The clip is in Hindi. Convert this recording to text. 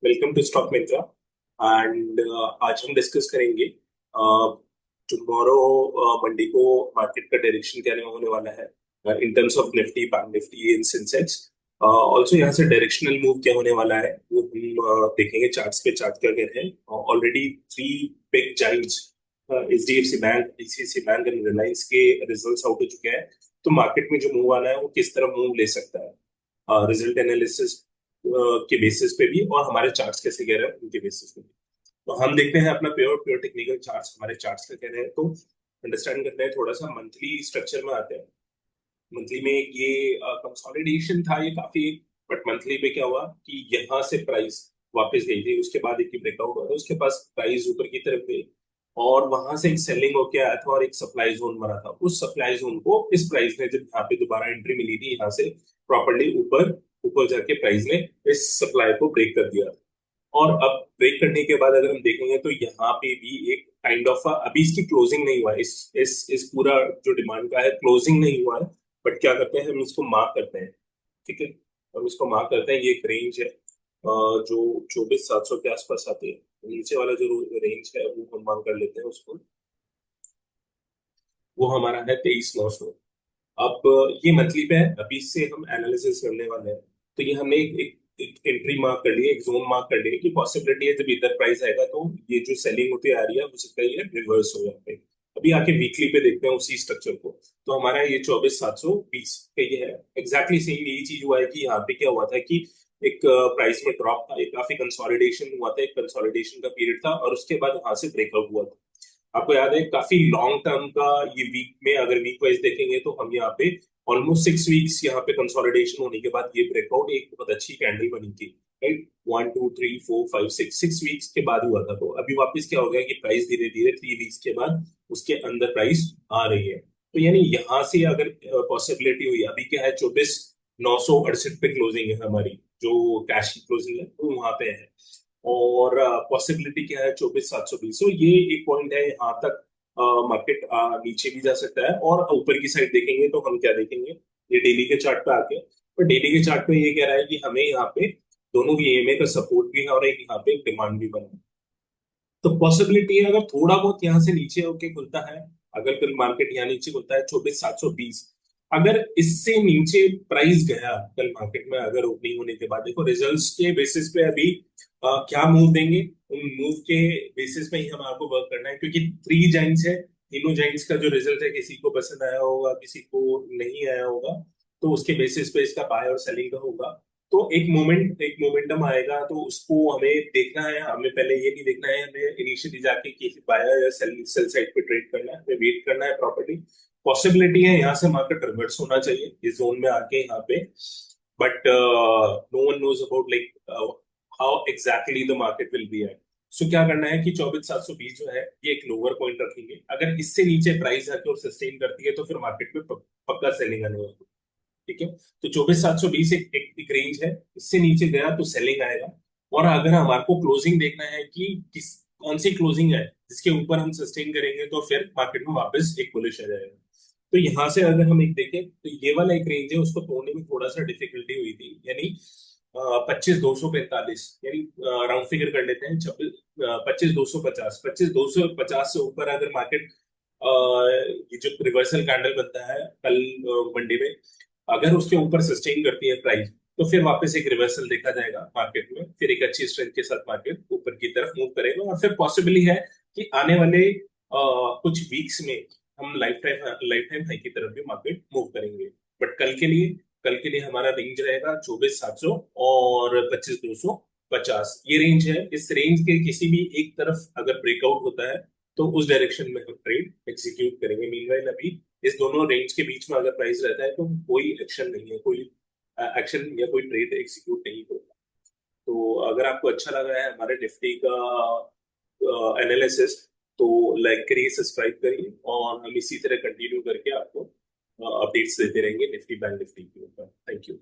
Welcome to stock Mintra. And आज हम डिस्कस करेंगे टुमारो मंडे को मार्केट का डायरेक्शन क्या होने वाला है in terms of Nifty, bank Nifty and Sensex. Also यहाँ से डायरेक्शनल मूव क्या होने वाला है वो हम देखेंगे। चार्ट्स पे चार्ट क्या कह रहे हैं। Already three big giants HDFC bank, ICICI bank and Reliance के रिजल्ट्स आउट हो चुके हैं। तो मार्केट में जो मूव आना है वो किस तरह मूव ले सकता है रिजल्ट एनालिसिस के बेसिस पे भी, और हमारे चार्ट्स कैसे कह रहे हैं उनके बेसिस पे भी। तो हम देखते हैं अपना प्योर प्योर टेक्निकल चार्ट्स, हमारे चार्ट्स का कह रहे हैं। तो अंडरस्टैंड करते हैं, थोड़ा सा मंथली स्ट्रक्चर में आते हैं। मंथली में ये कंसोलिडेशन था ये काफी, बट मंथली पे क्या हुआ कि यहाँ से प्राइस वापस गई थी, उसके बाद एक ब्रेकआउट हुआ था, उसके पास प्राइस ऊपर की तरफ गई और वहां से एक सेलिंग होके आया था और एक सप्लाई जोन बना था। उस सप्लाई जोन को इस प्राइस ने जब यहाँ पे दोबारा एंट्री मिली थी, यहाँ से प्रॉपर्ली ऊपर ऊपर जाके प्राइस ने इस सप्लाई को ब्रेक कर दिया। और अब ब्रेक करने के बाद अगर हम देखेंगे तो यहाँ पे भी एक काइंड ऑफ अभी इसकी क्लोजिंग नहीं हुआ है, इस पूरा जो डिमांड का है क्लोजिंग नहीं हुआ है। बट क्या करते हैं हम इसको मार्क करते हैं। ठीक है, हम इसको मार्क करते हैं। ये एक रेंज है जो 24,700 के आसपास आती है। नीचे वाला जो रेंज है वो हम मार्क कर लेते हैं उसको, वो हमारा है 23,900। अब ये मंथली पे है, अभी इससे हम एनालिसिस करने वाले हैं। तो ये हमने एक एंट्री मार्क कर ली है, एक जोन मार्क कर ली है कि पॉसिबिलिटी है जब इधर प्राइस आएगा तो ये जो सेलिंग होती आ रही है हो सकता है ये रिवर्स हो यहाँ पे। अभी आके वीकली पे देखते हैं उसी स्ट्रक्चर को। तो हमारा ये 24,720 का ये है, एग्जैक्टली सेम यही चीज हुआ है कि यहाँ पे क्या हुआ था कि एक प्राइस में ड्रॉप था, एक काफी कंसोलिडेशन हुआ था, एक कंसोलिडेशन का पीरियड था और उसके बाद वहां से ब्रेकआउट हुआ था। आपको याद है काफी लॉन्ग टर्म का ये वीक में, अगर वीक वाइज देखेंगे तो हम यहाँ पे ऑलमोस्ट 6 वीक्स यहाँ पे कंसोलिडेशन होने के बाद ये ब्रेकआउट एक बहुत अच्छी कैंडल बनी थी। राइट, 1 2 3 4 5 6 6 वीक्स के बाद हुआ था। तो अभी वापस क्या हो गया कि प्राइस धीरे धीरे 3 वीक्स के बाद उसके अंदर प्राइस आ रही है। तो यानी यहाँ से अगर पॉसिबिलिटी हुई, अभी क्या है 24,968 पे क्लोजिंग है हमारी, जो कैश की क्लोजिंग है वो वहां पे है। और पॉसिबिलिटी क्या है 24,720। तो ये एक पॉइंट है, यहाँ तक मार्केट नीचे भी जा सकता है। और ऊपर की साइड देखेंगे तो हम क्या देखेंगे, ये डेली के चार्ट पे आके, पर डेली के चार्ट पे ये कह रहा है कि हमें यहाँ पे दोनों की ईएमए का सपोर्ट भी है और एक यहाँ पे एक डिमांड भी बना है। तो पॉसिबिलिटी है अगर थोड़ा बहुत यहाँ से नीचे होके खुलता है, अगर कल मार्केट यहाँ नीचे खुलता है 24,720, अगर इससे नीचे प्राइस गया कल मार्केट में, अगर ओपनिंग होने के बाद, देखो रिजल्ट्स के बेसिस पे अभी क्या मूव देंगे, उन मूव के बेसिस पे ही हम आपको वर्क करना है। क्योंकि थ्री जाइंट्स है, तीनों जाइंट्स का जो रिजल्ट है किसी को पसंद आया होगा, किसी को नहीं आया होगा। तो उसके बेसिस पे इसका बाय और सेलिंग का होगा। तो एक मोमेंटम आएगा तो उसको हमें देखना है। हमें पहले ये नहीं देखना है हमें इनिशियली जाके किसी बायर या सेल सेल साइड पे ट्रेड करना है, हमें वेट करना है प्रॉपर्टी। पॉसिबिलिटी है यहाँ से मार्केट रिवर्स होना चाहिए इस जोन में आके यहाँ पे। But no one knows about like how exactly the market will be at. So क्या करना है कि 24,720 जो है ये एक लोअर पॉइंट रखेंगे। अगर इससे नीचे प्राइस आके और सस्टेन करती है तो फिर मार्केट में पक्का सेलिंग आने वाली है। ठीक है, तो 24,720 एक रेंज है, इससे नीचे गया तो सेलिंग आएगा। और अगर हमारे को क्लोजिंग देखना है कि किस कौन सी क्लोजिंग है जिसके ऊपर हम सस्टेन करेंगे तो फिर मार्केट में वापस एक बुलिश आ जाएगा। तो यहाँ से अगर हम एक देखें तो ये वाला एक रेंज है, उसको तोड़ने में थोड़ा सा डिफिकल्टी हुई थी। यानी 25,245, यानी राउंड फिगर कर लेते हैं, 25,250, 25,250 से ऊपर अगर मार्केट ये जो रिवर्सल कैंडल बनता है कल मंडे में, अगर उसके ऊपर सस्टेन करती है प्राइस तो फिर वापस एक रिवर्सल देखा जाएगा मार्केट में, फिर एक अच्छी स्ट्रेंथ के साथ मार्केट ऊपर की तरफ मूव करेगा। और फिर पॉसिबली है कि आने वाले कुछ वीक्स में हम लाइफ टाइम हाई की तरफ भी मार्केट मूव करेंगे। बट कल के लिए हमारा रेंज रहेगा 24,700 और 25,250, ये रेंज है। इस रेंज के किसी भी एक तरफ अगर ब्रेकआउट होता है तो उस डायरेक्शन में हम ट्रेड एग्जीक्यूट करेंगे। मीनवाइल अभी इस दोनों रेंज के बीच में अगर प्राइस रहता है तो कोई एक्शन नहीं है, कोई एक्शन या कोई ट्रेड एग्जीक्यूट नहीं होगा। तो अगर आपको अच्छा लगा है हमारे निफ्टी का एनालिसिस तो लाइक करिए, सब्सक्राइब करिए, और हम इसी तरह कंटिन्यू करके आपको अपडेट्स देते रहेंगे निफ्टी बैंक निफ्टी के ऊपर। Thank you.